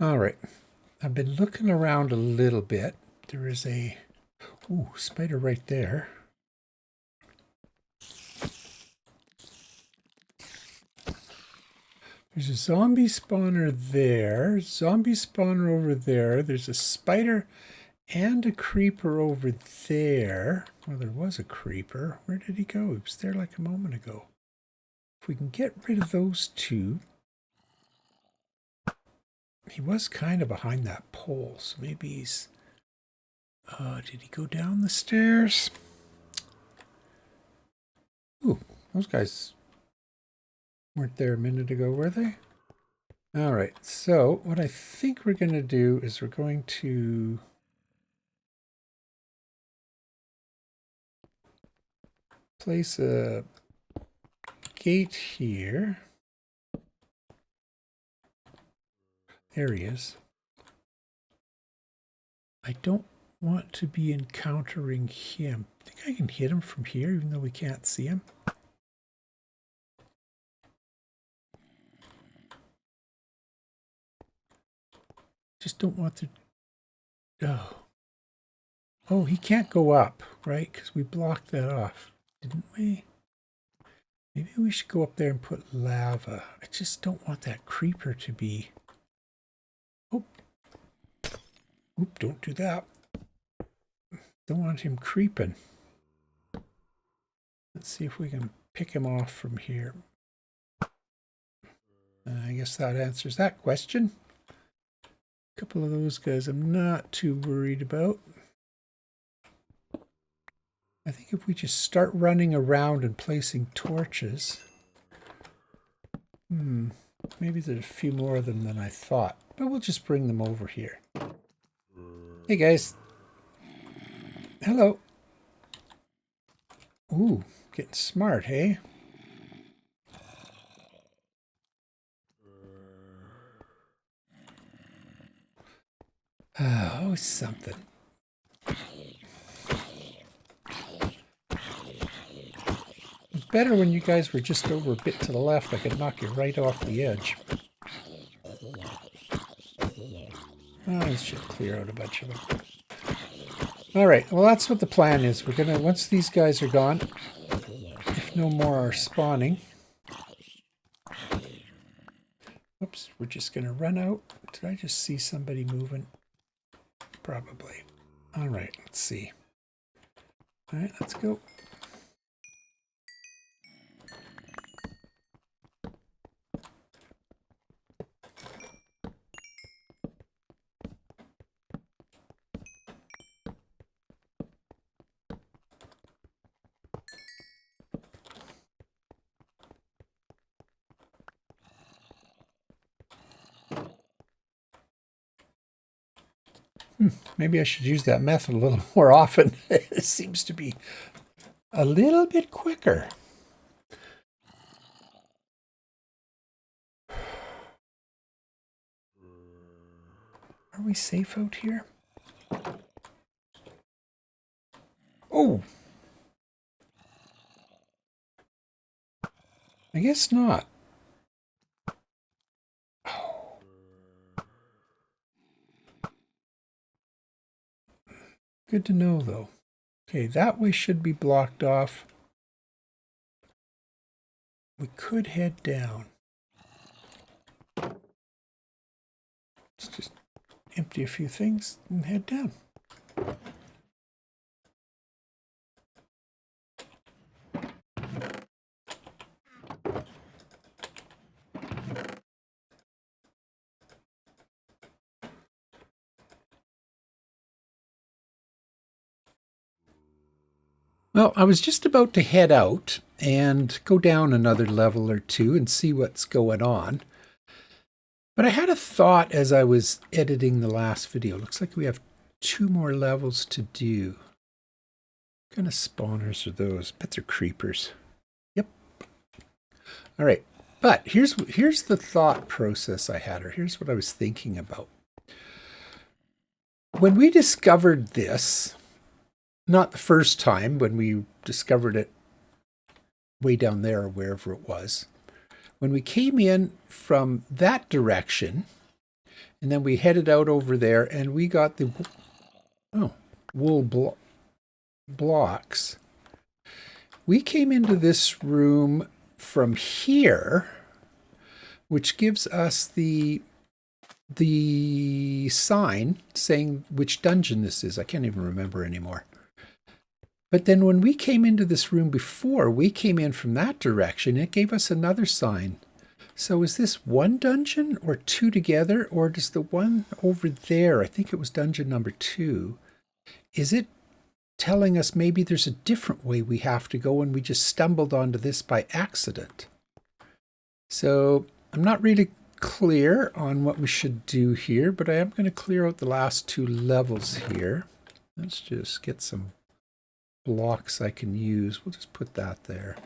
All right. I've been looking around a little bit. There is a spider right there. There's a zombie spawner there. Zombie spawner over there. There's a spider and a creeper over there. Well, there was a creeper. Where did he go? He was there like a moment ago. If we can get rid of those two. He was kind of behind that pole, so maybe he's... did he go down the stairs? Ooh, those guys weren't there a minute ago, were they? All right, so what I think we're going to do is we're going to place a gate here. There he is. I don't want to be encountering him. I think I can hit him from here, even though we can't see him. Just don't want to... Oh, he can't go up, right? Because we blocked that off, didn't we? Maybe we should go up there and put lava. I just don't want that creeper to be... Oop, don't do that. Don't want him creeping. Let's see if we can pick him off from here. I guess that answers that question. A couple of those guys I'm not too worried about. I think if we just start running around and placing torches... maybe there's a few more of them than I thought. But we'll just bring them over here. Hey guys. Hello. Ooh, getting smart, hey? Oh, something. It's better when you guys were just over a bit to the left. I could knock you right off the edge. Oh, this should clear out a bunch of them. All right, well, that's what the plan is. We're gonna, once these guys are gone, if no more are spawning, oops, we're just gonna run out. Did I just see somebody moving? Probably. All right, let's see. All right, let's go. Maybe I should use that method a little more often. It seems to be a little bit quicker. Are we safe out here? Oh! I guess not. Oh. Good to know, though. Okay, that way should be blocked off. We could head down. Let's just empty a few things and head down. Well, I was just about to head out and go down another level or two and see what's going on. But I had a thought as I was editing the last video. Looks like we have 2 more levels to do. What kind of spawners are those? Bet they're creepers. Yep. All right. But here's the thought process I had, or here's what I was thinking about. When we discovered this, not the first time when we discovered it way down there or wherever it was, when we came in from that direction And then we headed out over there and we got the wool blocks. We came into this room from here, which gives us the sign saying which dungeon this is. I can't even remember anymore. But then when we came into this room before, we came in from that direction. It gave us another sign. So is this one dungeon or two together? Or does the one over there, I think it was dungeon number 2, is it telling us maybe there's a different way we have to go and we just stumbled onto this by accident? So I'm not really clear on what we should do here, but I am going to clear out the last 2 levels here. Let's just get some blocks I can use. We'll just put that there.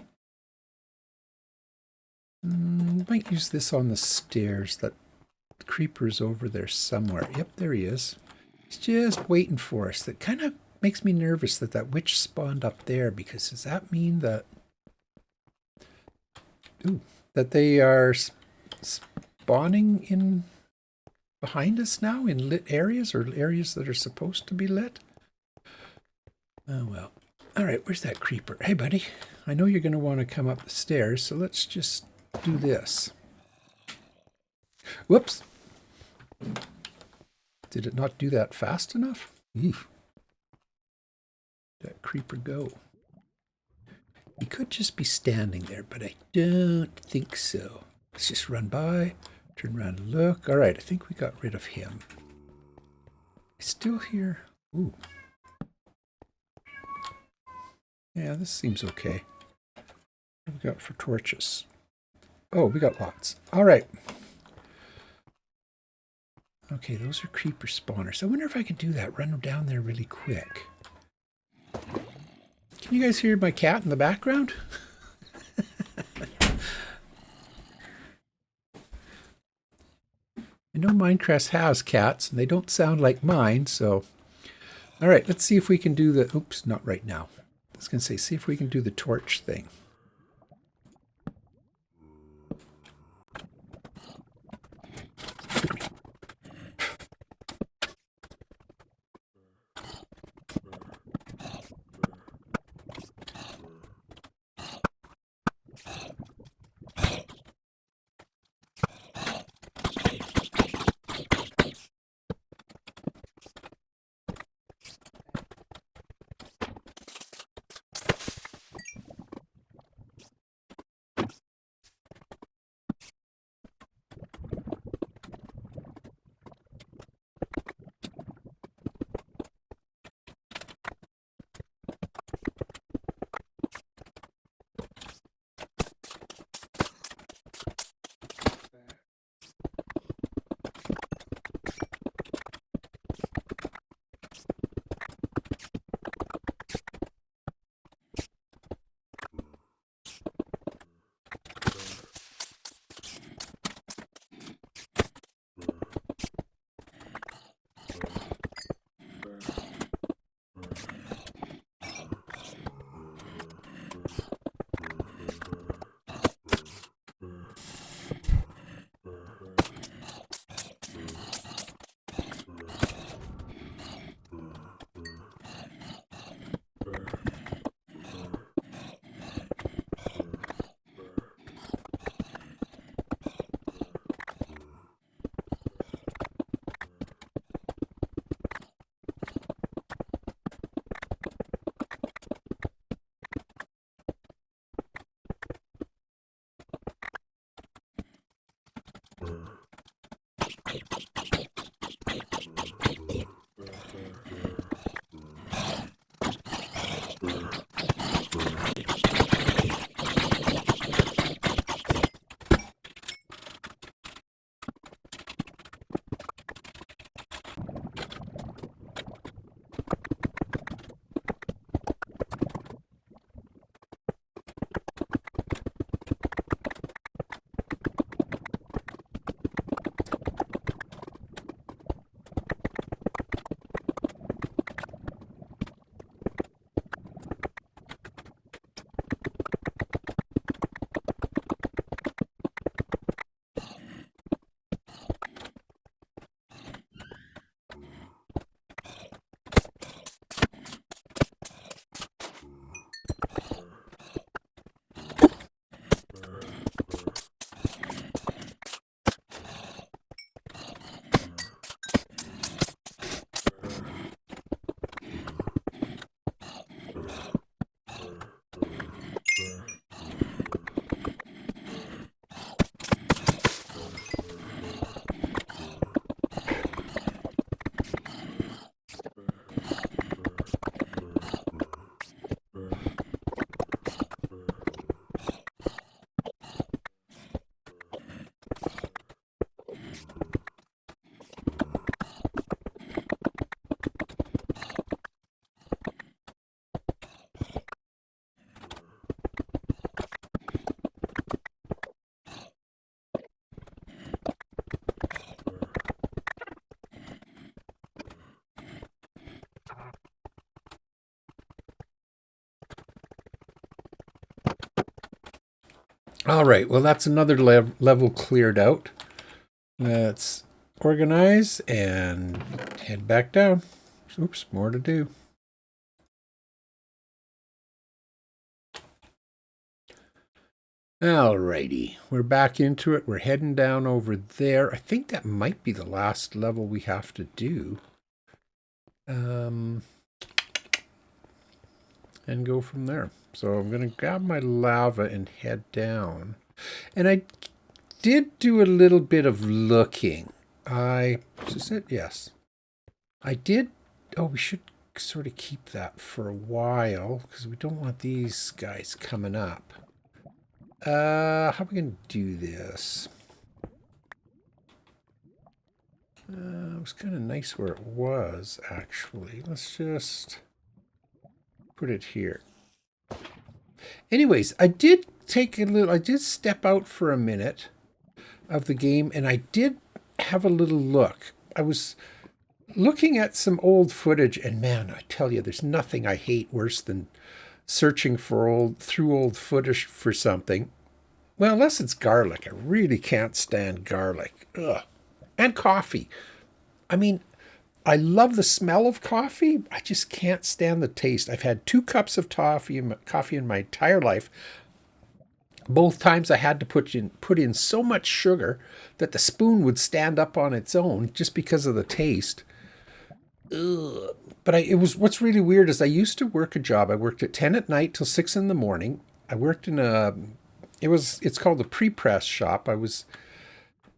Might use this on the stairs. That creeper's over there somewhere. Yep, there he is. He's just waiting for us. That kind of makes me nervous that that witch spawned up there, because does that mean that that they are spawning in behind us now in lit areas, or areas that are supposed to be lit? Oh well. All right, where's that creeper? Hey buddy, I know you're going to want to come up the stairs, so let's just do this. Whoops. Did it not do that fast enough? Eef. That creeper go. He could just be standing there, but I don't think so. Let's just run by, turn around and look. All right, I think we got rid of him. He's still here. Ooh. Yeah, this seems okay. What have we got for torches? Oh, we got lots. All right. Okay, those are creeper spawners. I wonder if I can do that. Run down there really quick. Can you guys hear my cat in the background? I know Minecraft has cats, and they don't sound like mine, so... All right, let's see if we can do the... Oops, not right now. I was going to say, see if we can do the torch thing. All right, well, that's another level cleared out. Let's organize and head back down. Oops, more to do. Alrighty, we're back into it. We're heading down over there. I think that might be the last level we have to do. And go from there. So I'm going to grab my lava and head down. And I did do a little bit of looking. Is this it? Yes. I did. Oh, we should sort of keep that for a while because we don't want these guys coming up. How are we going to do this? It was kind of nice where it was, actually. Let's just put it here. Anyways, I did step out for a minute of the game, and I did have a little look. I was looking at some old footage, and man, I tell you, there's nothing I hate worse than searching for through old footage for something. Well, unless it's garlic. I really can't stand garlic. Ugh. And coffee. I mean, I love the smell of coffee. I just can't stand the taste. I've had 2 cups of coffee in my entire life. Both times I had to put in so much sugar that the spoon would stand up on its own just because of the taste. Ugh. But what's really weird is I used to work a job. I worked at 10 at night till 6 in the morning. I worked in it's called a pre-press shop. I was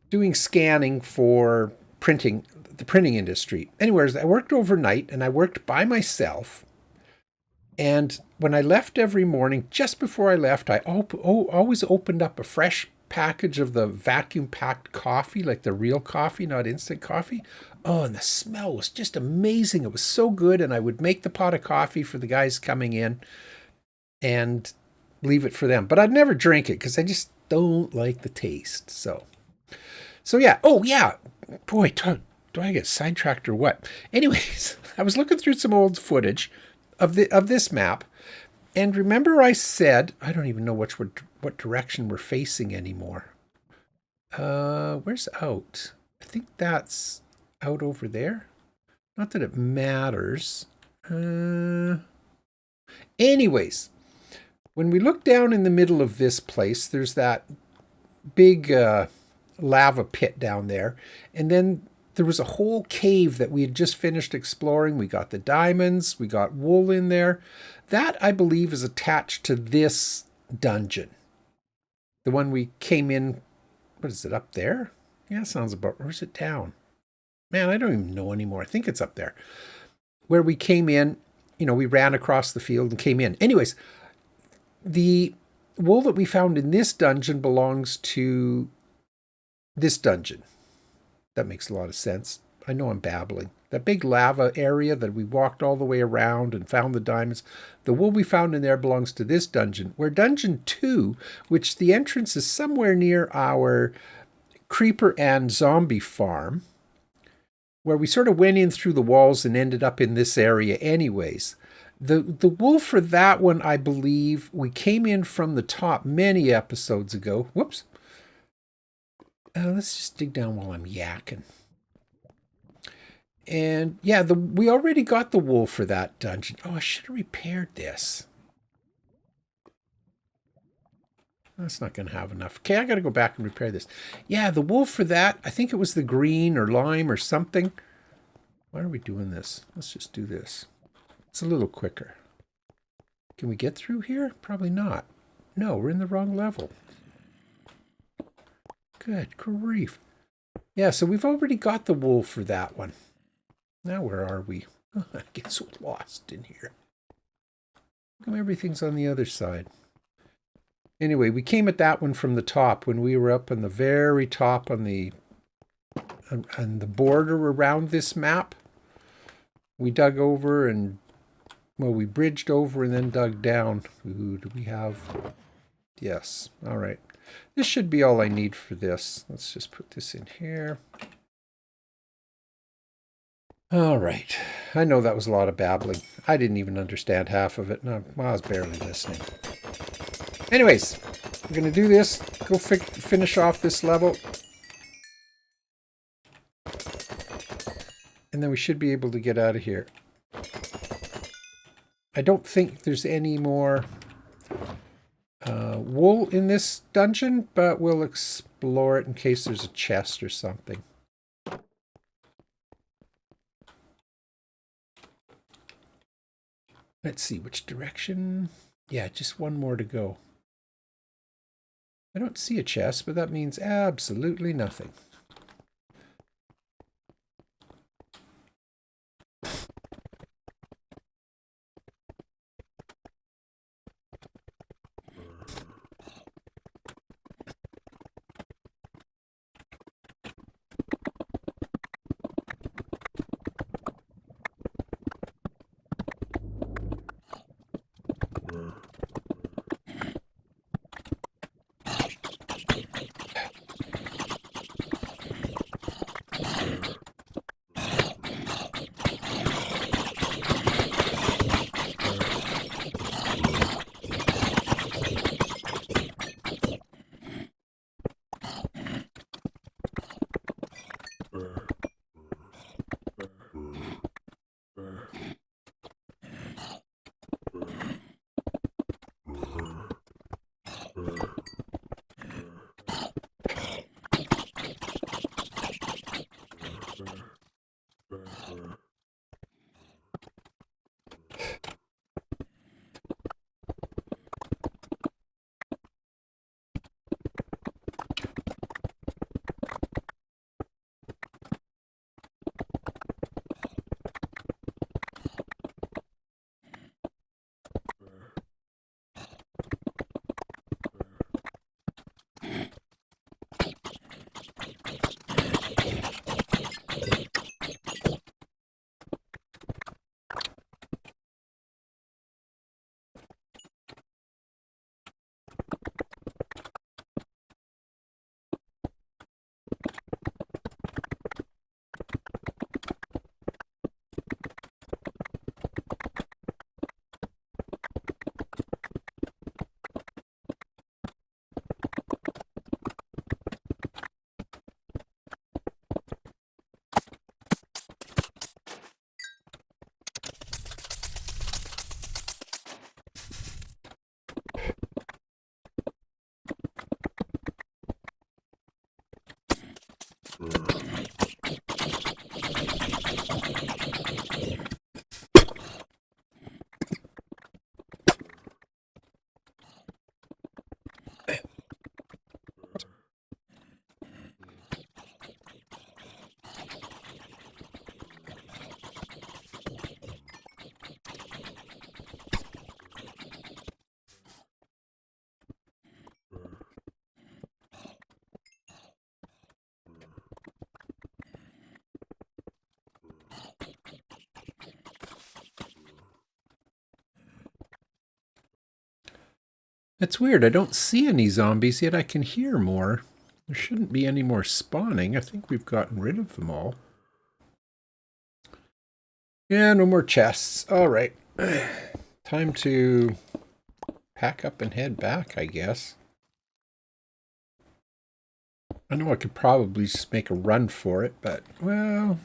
doing scanning for the printing industry. Anyways, I worked overnight and I worked by myself. And when I left every morning, just before I left, I always opened up a fresh package of the vacuum-packed coffee, like the real coffee, not instant coffee. Oh, and the smell was just amazing. It was so good. And I would make the pot of coffee for the guys coming in and leave it for them. But I'd never drink it because I just don't like the taste. So yeah. Oh, yeah. Boy, do I get sidetracked or what? Anyways, I was looking through some old footage of this map. And remember I said, I don't even know what direction we're facing anymore. Where's out? I think that's out over there. Not that it matters. Anyways, when we look down in the middle of this place, there's that big lava pit down there. And then there was a whole cave that we had just finished exploring. We got the diamonds. We got wool in there. That, I believe, is attached to this dungeon. The one we came in, what is it, up there? Yeah, sounds about, or is it down? Man, I don't even know anymore. I think it's up there. Where we came in, we ran across the field and came in. Anyways, the wool that we found in this dungeon belongs to this dungeon. That makes a lot of sense. I know I'm babbling. That big lava area that we walked all the way around and found the diamonds, the wool we found in there belongs to this dungeon. Where dungeon 2, which the entrance is somewhere near our creeper and zombie farm, where we sort of went in through the walls and ended up in this area anyways. The wool for that one, I believe, we came in from the top many episodes ago. Whoops. Let's just dig down while I'm yakking. And yeah, we already got the wool for that dungeon. Oh, I should have repaired this. That's not going to have enough. Okay, I got to go back and repair this. Yeah, the wool for that, I think it was the green or lime or something. Why are we doing this? Let's just do this. It's a little quicker. Can we get through here? Probably not. No, we're in the wrong level. Good grief. Yeah, so we've already got the wool for that one. Now where are we? Oh, I get so lost in here. How come everything's on the other side? Anyway, we came at that one from the top when we were up on the very top on the border around this map. We dug over and, well, we bridged over and then dug down. Ooh, do we have... Yes. All right. This should be all I need for this. Let's just put this in here. All right. I know that was a lot of babbling. I didn't even understand half of it. No, I was barely listening. Anyways, we're going to do this. Go finish off this level. And then we should be able to get out of here. I don't think there's any more wool in this dungeon, but we'll explore it in case there's a chest or something. Let's see, which direction? Yeah, just one more to go. I don't see a chest, but that means absolutely nothing. It's weird. I don't see any zombies, yet I can hear more. There shouldn't be any more spawning. I think we've gotten rid of them all. Yeah, no more chests. All right. Time to pack up and head back, I guess. I know I could probably just make a run for it, but, well,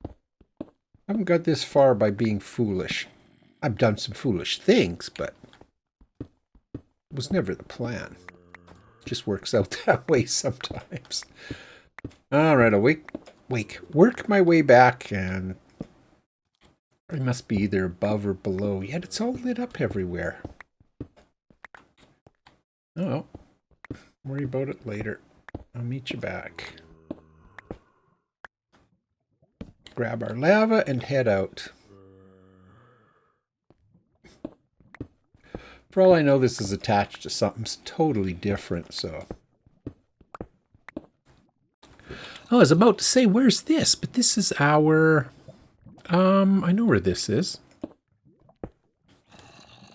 I haven't got this far by being foolish. I've done some foolish things, but it was never the plan. It just works out that way sometimes. All right, I'll work my way back, and I must be either above or below. Yet it's all lit up everywhere. Oh, worry about it later. I'll meet you back. Grab our lava and head out. For all I know, this is attached to something totally different, so. Oh, I was about to say, where's this? But this is our... I know where this is.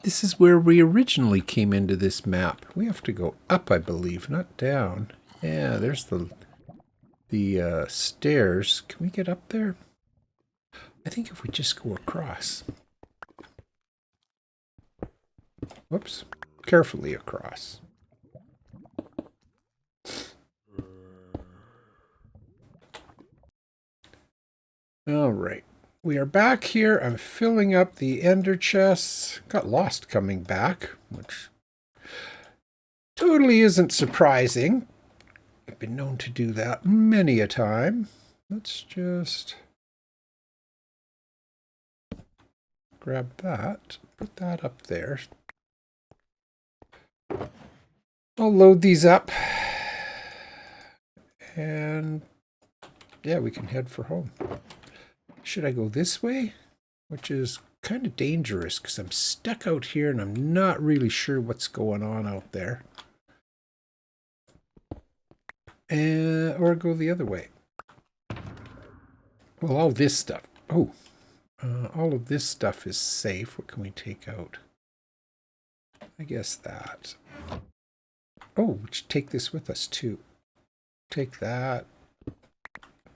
This is where we originally came into this map. We have to go up, I believe, not down. Yeah, there's the stairs. Can we get up there? I think if we just go across. Whoops. Carefully across. All right. We are back here. I'm filling up the ender chests. Got lost coming back, which totally isn't surprising. I've been known to do that many a time. Let's just grab that, put that up there. I'll load these up. And yeah, we can head for home. Should I go this way? Which is kind of dangerous because I'm stuck out here and I'm not really sure what's going on out there. Or go the other way. Well, all this stuff. Oh, all of this stuff is safe. What can we take out? I guess that. Oh, we should take this with us too. Take that.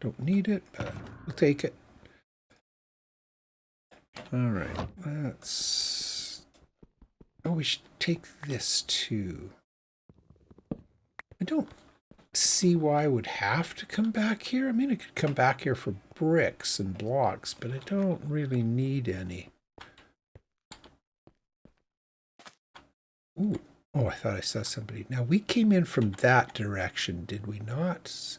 Don't need it, but we'll take it. All right, let's... Oh, we should take this too. I don't see why I would have to come back here. I mean, I could come back here for bricks and blocks, but I don't really need any. Ooh. Oh, I thought I saw somebody. Now, we came in from that direction, did we not?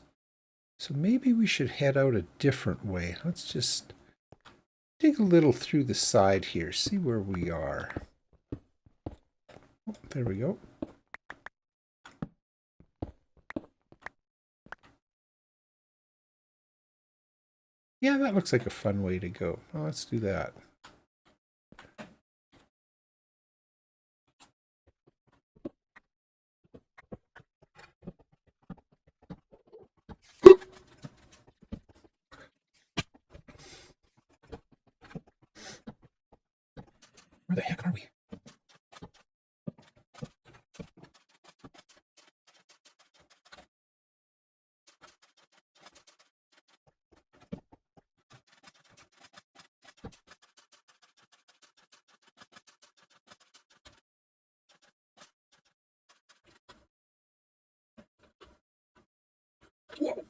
So maybe we should head out a different way. Let's just dig a little through the side here, see where we are. Oh, there we go. Yeah, that looks like a fun way to go. Well, let's do that. Where the heck are we? Whoa.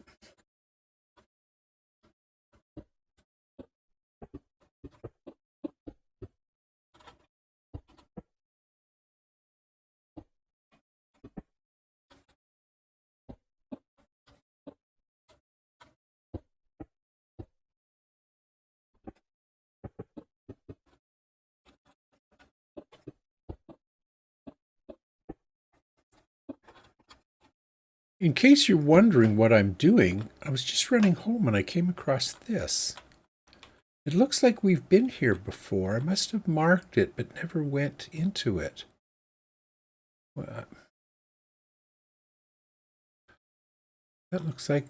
In case you're wondering what I'm doing, I was just running home and I came across this. It looks like we've been here before. I must have marked it, but never went into it. Well, that looks like...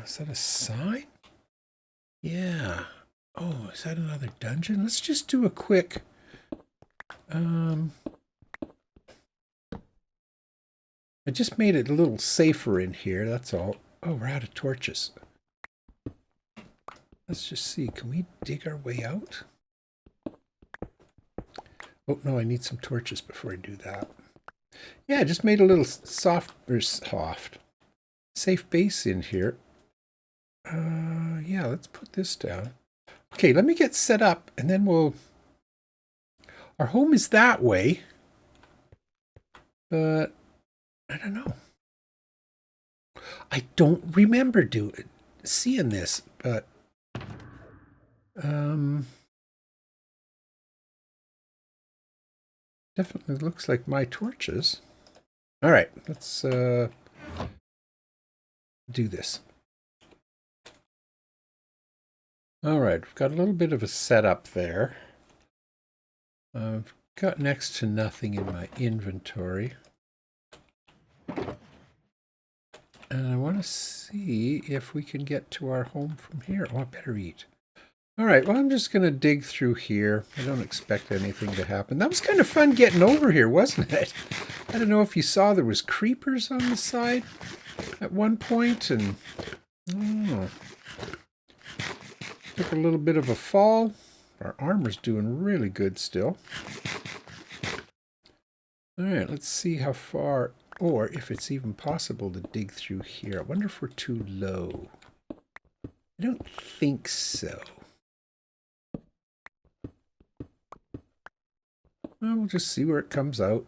is that a sign? Yeah. Oh, is that another dungeon? Let's just do a quick... I just made it a little safer in here, that's all. Oh, we're out of torches. Let's just see. Can we dig our way out? Oh, no, I need some torches before I do that. Yeah, I just made a little soft, safe base in here. Yeah, let's put this down. Okay, let me get set up, and then we'll... Our home is that way, but I don't know. I don't remember seeing this, but... Definitely looks like my torches. All right, let's do this. All right, we've got a little bit of a setup there. I've got next to nothing in my inventory. And I want to see if we can get to our home from here. Oh, I better eat. All right, well, I'm just going to dig through here. I don't expect anything to happen. That was kind of fun getting over here, wasn't it? I don't know if you saw there was creepers on the side at one point, and oh, took a little bit of a fall. Our armor's doing really good still. All right, let's see how far, or if it's even possible to dig through here. I wonder if we're too low. I don't think so. Well, we'll just see where it comes out.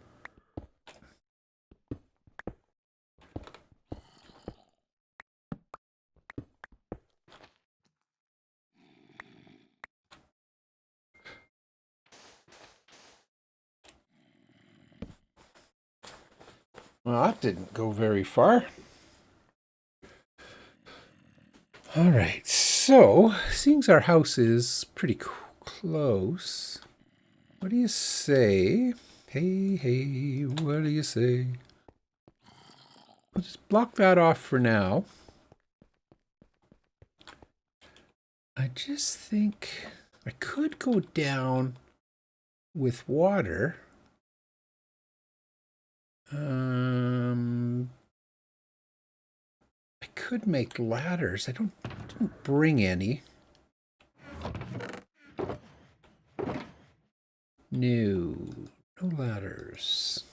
Well, that didn't go very far. All right, so seeing as our house is pretty close, what do you say? Hey, what do you say? We'll just block that off for now. I just think I could go down with water. I could make ladders. I didn't bring any. No ladders.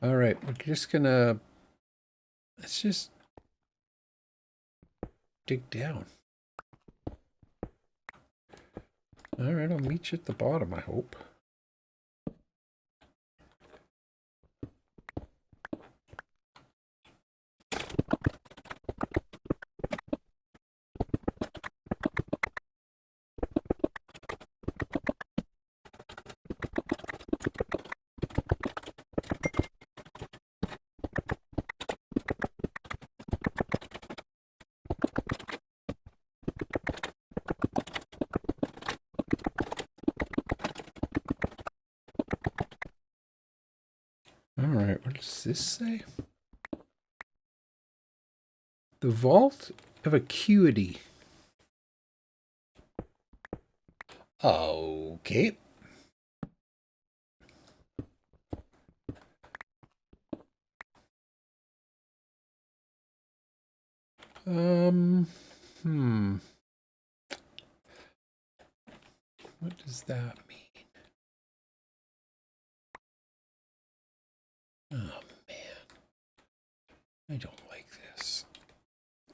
All right, we're just gonna, let's just dig down. All right, I'll meet you at the bottom, I hope. All right, what does this say? The Vault of Acuity. Okay. What does that mean? Oh, man. I don't like this.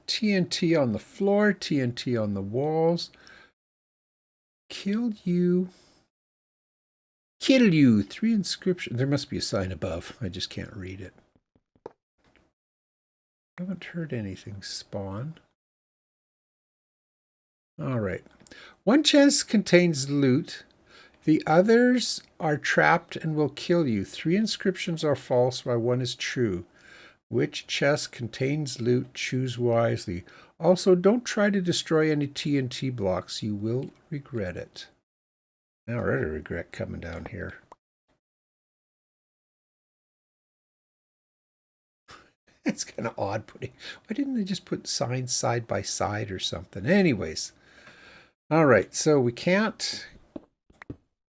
TNT on the floor, TNT on the walls. Kill you. 3 inscriptions. There must be a sign above. I just can't read it. I haven't heard anything spawn. All right. 1 chest contains loot. The others are trapped and will kill you. 3 inscriptions are false while 1 is true. Which chest contains loot? Choose wisely. Also, don't try to destroy any TNT blocks. You will regret it. I already regret coming down here. It's kind of odd putting. Why didn't they just put signs side by side or something? Anyways. All right, so we can't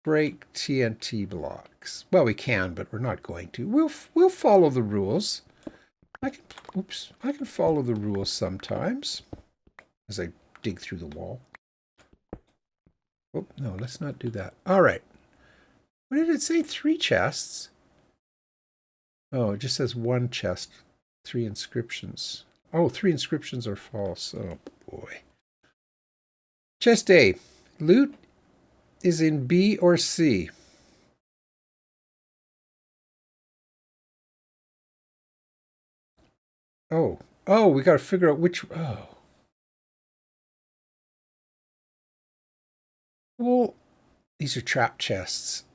break TNT blocks. Well, we can, but we're not going to. We'll follow the rules. I can follow the rules sometimes as I dig through the wall. Oh, no, let's not do that. All right. What did it say? 3 chests? Oh, it just says 1 chest. 3 inscriptions. Oh, 3 inscriptions are false. Oh, boy. Chest A. Loot is in B or C. Oh, we got to figure out which. Oh. Well, these are trap chests.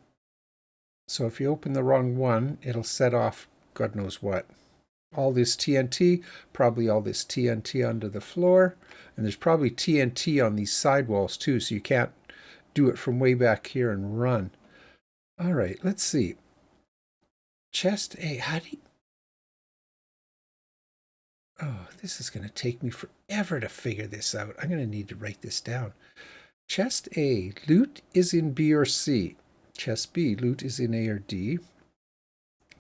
So if you open the wrong one, it'll set off God knows what. All this TNT, probably all this TNT under the floor, and there's probably TNT on these sidewalls too, so you can't do it from way back here and run. All right, let's see. Chest A, how do you... Oh, this is going to take me forever to figure this out. I'm going to need to write this down. Chest A, loot is in B or C. Chest B, loot is in A or D.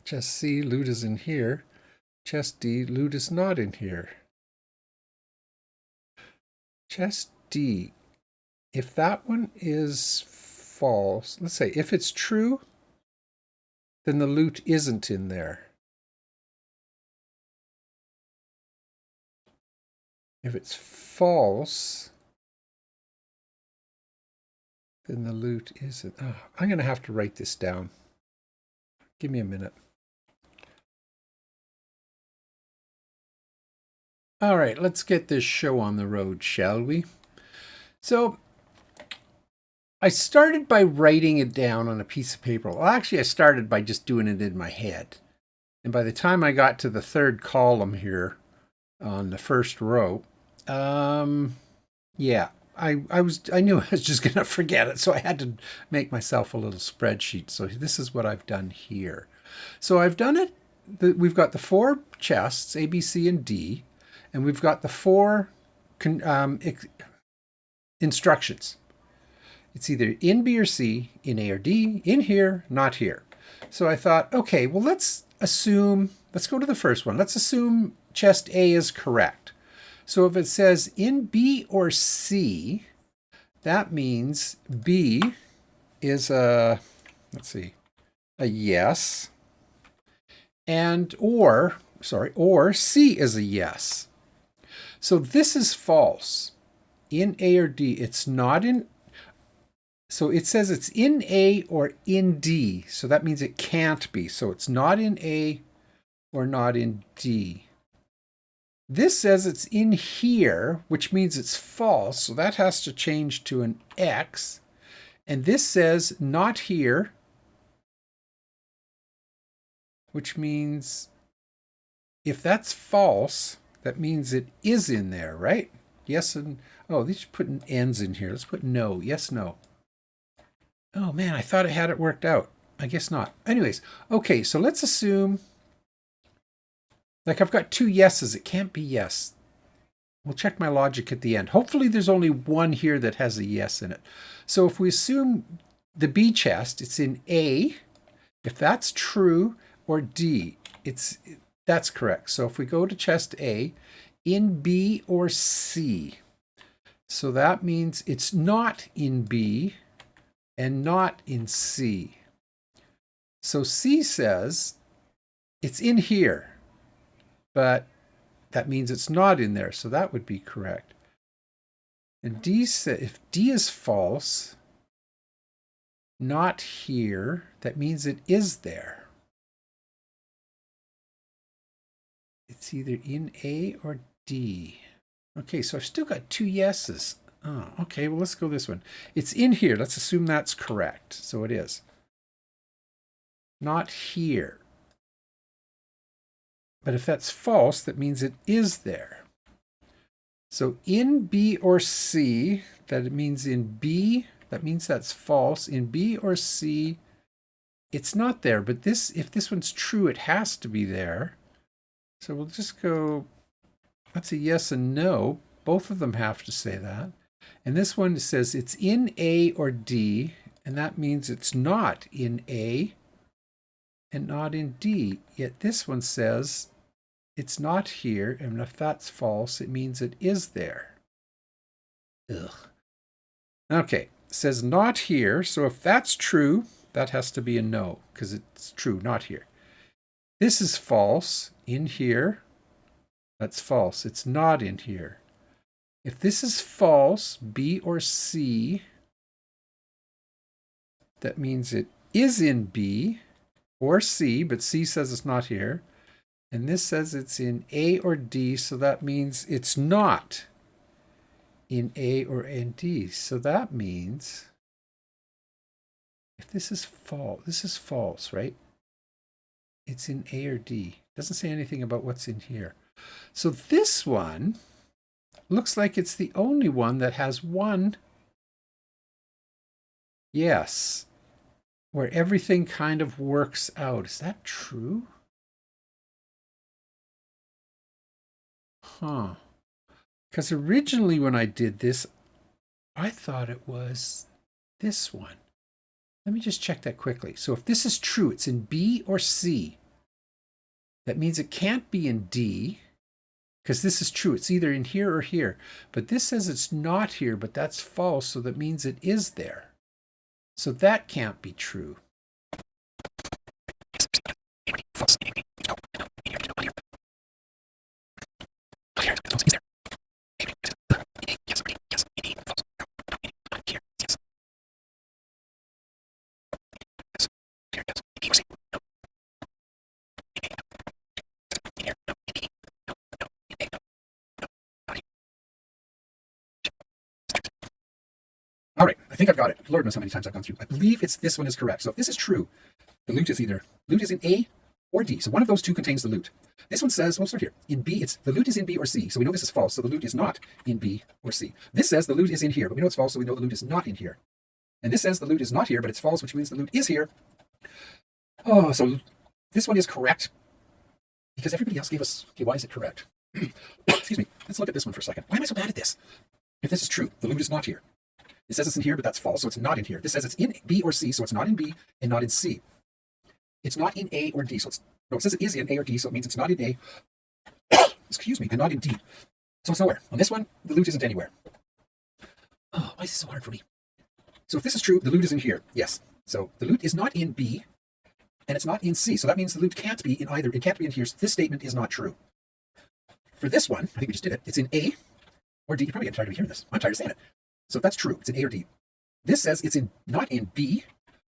Chest C, loot is in here. Chest D, loot is not in here. Chest D, if that one is false, let's say if it's true, then the loot isn't in there. If it's false, then the loot isn't. Oh, I'm going to have to write this down. Give me a minute. All right, let's get this show on the road, shall we? So I started by writing it down on a piece of paper. Well, actually, I started by just doing it in my head. And by the time I got to the third column here on the first row, yeah, I knew I was just going to forget it. So I had to make myself a little spreadsheet. So this is what I've done here. So I've done it. We've got the 4 chests, A, B, C, and D. And we've got the 4 instructions. It's either in B or C, in A or D, in here, not here. So I thought, okay, well, let's go to the first one. Let's assume chest A is correct. So if it says in B or C, that means B is a yes, or C is a yes. So this is false. In A or D, it's not in. So it says it's in A or in D. So that means it can't be. So it's not in A or not in D. This says it's in here, which means it's false. So that has to change to an X. And this says not here, which means if that's false, that means it is in there, right? Yes and, oh, these are putting N's in here. Let's put no, yes, no. Oh man, I thought I had it worked out. I guess not. Anyways, okay, so let's assume, like I've got 2 yeses. It can't be yes. We'll check my logic at the end. Hopefully there's only one here that has a yes in it. So if we assume the B chest, it's in A, if that's true, or D, that's correct. So if we go to chest A, in B or C, so that means it's not in B and not in C. So C says it's in here, but that means it's not in there. So that would be correct. And D says if D is false, not here, that means it is there. It's either in A or D. Okay, so I've still got 2 yeses. Oh, okay, well, let's go this one. It's in here. Let's assume that's correct. So it is. Not here. But if that's false, that means it is there. So in B or C, that means in B, that means that's false. In B or C, it's not there. But if this one's true, it has to be there. So we'll just go, that's a yes and no. Both of them have to say that. And this one says it's in A or D, and that means it's not in A and not in D. Yet this one says it's not here, and if that's false, it means it is there. Ugh. Okay, it says not here, so if that's true, that has to be a no, because it's true, not here. This is false, in here. That's false, it's not in here. If this is false, B or C, that means it is in B or C, but C says it's not here. And this says it's in A or D, so that means it's not in A or in D. So that means if this is false, right? It's in A or D. Doesn't say anything about what's in here. So this one looks like it's the only one that has one yes, where everything kind of works out. Is that true? Huh. Because originally when I did this, I thought it was this one. Let me just check that quickly. So if this is true, it's in B or C. That means it can't be in D, because this is true. It's either in here or here. But this says it's not here, but that's false, so that means it is there. So that can't be true. All right, I think I've got it. Lord knows how many times I've gone through. I believe this one is correct. So if this is true, the loot is in A or D. So one of those two contains the loot. This one says, we'll start here. In B, the loot is in B or C. So we know this is false. So the loot is not in B or C. This says the loot is in here, but we know it's false. So we know the loot is not in here. And this says the loot is not here, but it's false, which means the loot is here. Oh, so this one is correct because everybody else gave us, okay, why is it correct? Excuse me. Let's look at this one for a second. Why am I so bad at this? If this is true, the loot is not here. It says it's in here, but that's false, so it's not in here. This says it's in B or C, so it's not in B and not in C. It's not in A or D, so it says it is in A or D, so it means it's not in A, excuse me, and not in D. So it's nowhere. On this one, the loot isn't anywhere. Oh, why is this so hard for me? So if this is true, the loot is in here. Yes. So the loot is not in B, and it's not in C. So that means the loot can't be in either. It can't be in here. So this statement is not true. For this one, I think we just did it. It's in A or D. You're probably getting tired of hearing this. I'm tired of saying it. So if that's true, it's in A or D. This says it's not in B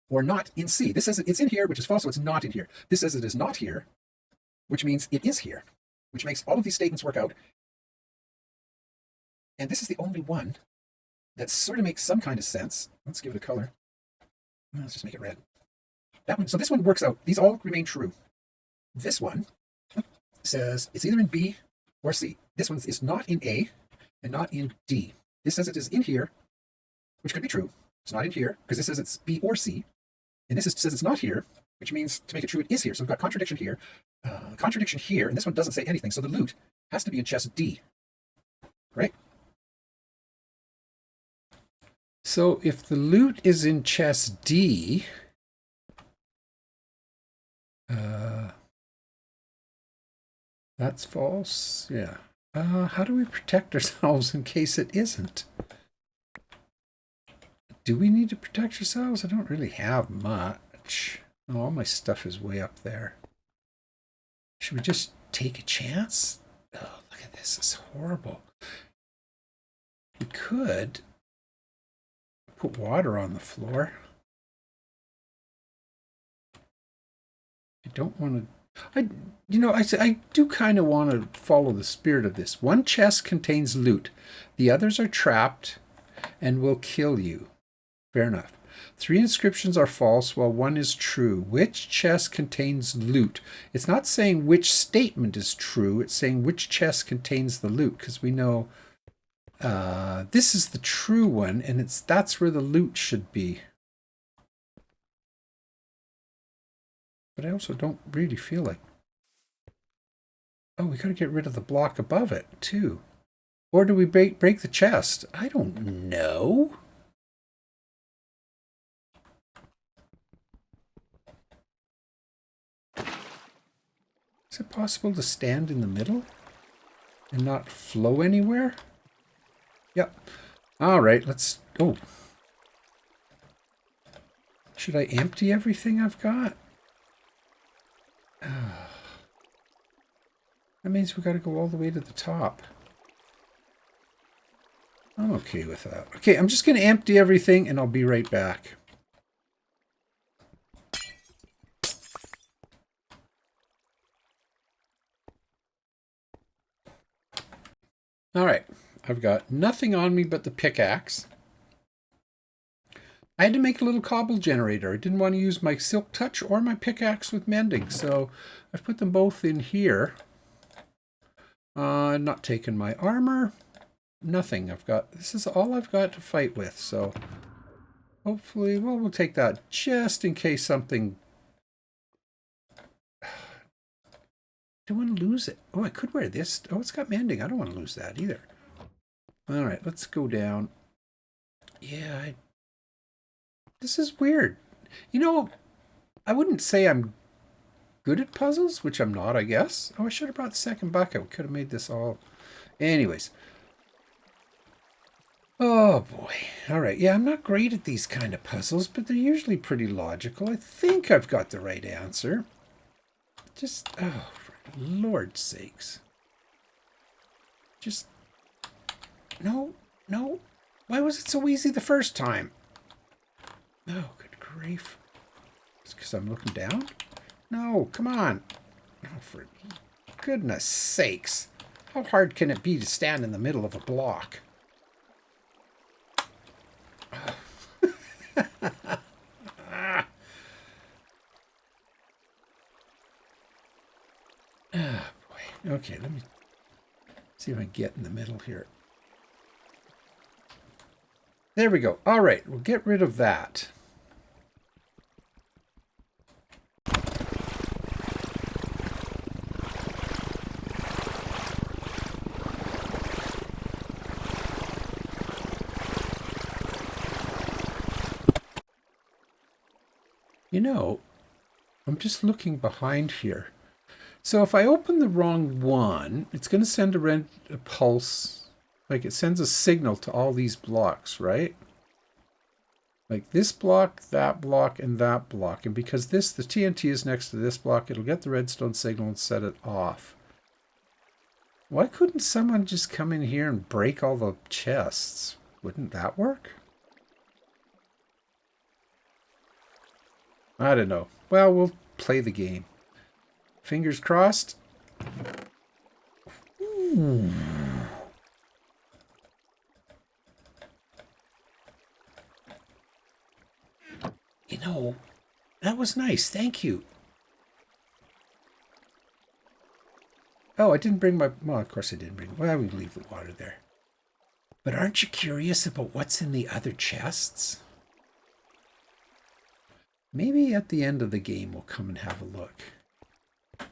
or not in C. This says it's in here, which is false, so it's not in here. This says it is not here, which means it is here, which makes all of these statements work out. And this is the only one that sort of makes some kind of sense. Let's give it a color. Let's just make it red. That one. So this one works out. These all remain true. This one says it's either in B or C. This one is not in A and not in D. This says it is in here, which could be true. It's not in here, because this says it's B or C. And this says it's not here, which means to make it true, it is here. So we've got contradiction here, and this one doesn't say anything. So the loot has to be in chest D, right? So if the loot is in chest D, that's false. Yeah. How do we protect ourselves in case it isn't? Do we need to protect ourselves? I don't really have much. Oh, all my stuff is way up there. Should we just take a chance? Oh, look at this. It's horrible. We could put water on the floor. I don't want to... I do kind of want to follow the spirit of this. One chest contains loot. The others are trapped and will kill you. Fair enough. 3 inscriptions are false while 1 is true. Which chest contains loot? It's not saying which statement is true. It's saying which chest contains the loot, because we know this is the true one, and that's where the loot should be. But I also don't really feel like... Oh, we got to get rid of the block above it, too. Or do we break the chest? I don't know. Is it possible to stand in the middle and not flow anywhere? Yep. All right, let's... Oh. Should I empty everything I've got? That means we got to go all the way to the top. I'm okay with that. Okay, I'm just going to empty everything and I'll be right back. All right, I've got nothing on me but the pickaxe. I had to make a little cobble generator. I didn't want to use my silk touch or my pickaxe with mending, so I've put them both in here. Not taken my armor. Nothing. This is all I've got to fight with, so hopefully, well, we'll take that just in case something... I don't want to lose it. Oh, I could wear this. Oh, it's got mending. I don't want to lose that either. All right, let's go down. Yeah, this is weird. You know, I wouldn't say I'm good at puzzles, which I'm not, I guess. Oh, I should have brought the second bucket. We could have made this all... Anyways. Oh, boy. All right. Yeah, I'm not great at these kind of puzzles, but they're usually pretty logical. I think I've got the right answer. Just... Oh, for Lord's sakes. Just... No. No. Why was it so easy the first time? Oh, good grief. It's because I'm looking down? No, come on. Oh, for goodness sakes. How hard can it be to stand in the middle of a block? Ah, boy. Okay, let me see if I can get in the middle here. There we go. All right, we'll get rid of that. You know, I'm just looking behind here. So if I open the wrong one, it's going to send a pulse. Like it sends a signal to all these blocks, right? Like this block, and that block. And because the TNT is next to this block, it'll get the redstone signal and set it off. Why couldn't someone just come in here and break all the chests? Wouldn't that work? I don't know. Well, we'll play the game. Fingers crossed. Ooh. You know, that was nice. Thank you. Oh, I didn't bring my... Well, of course I didn't bring... Well, we leave the water there. But aren't you curious about what's in the other chests? Maybe at the end of the game we'll come and have a look.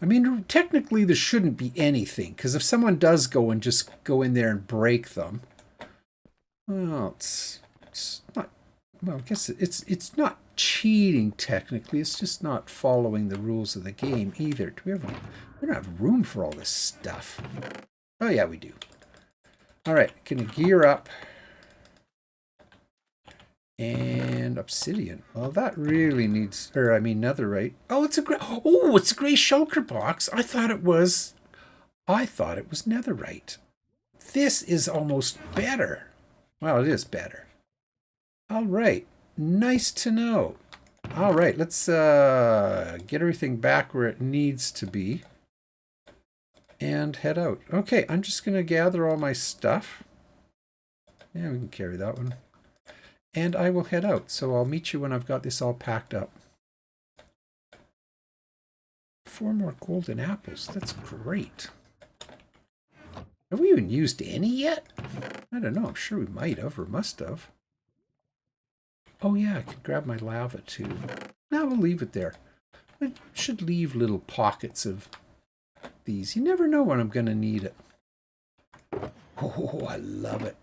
I mean, technically there shouldn't be anything, because if someone does go and just go in there and break them, well, it's not... Well, I guess it's not cheating technically. It's just not following the rules of the game either. We don't have room for all this stuff. Oh yeah, we do. All right, gonna gear up. And obsidian. Well, that really needs, or I mean netherite. Oh, it's a gray shulker box. I thought it was netherite. This is almost better. Well, it is better. All right, nice to know. All right, let's get everything back where it needs to be and head out. Okay, I'm just gonna gather all my stuff. Yeah, we can carry that one. And I will head out. So I'll meet you when I've got this all packed up. 4 more golden apples. That's great. Have we even used any yet? I don't know. I'm sure we might have or must have. Oh yeah, I could grab my lava too. Now we'll leave it there. I should leave little pockets of these. You never know when I'm going to need it. Oh, I love it.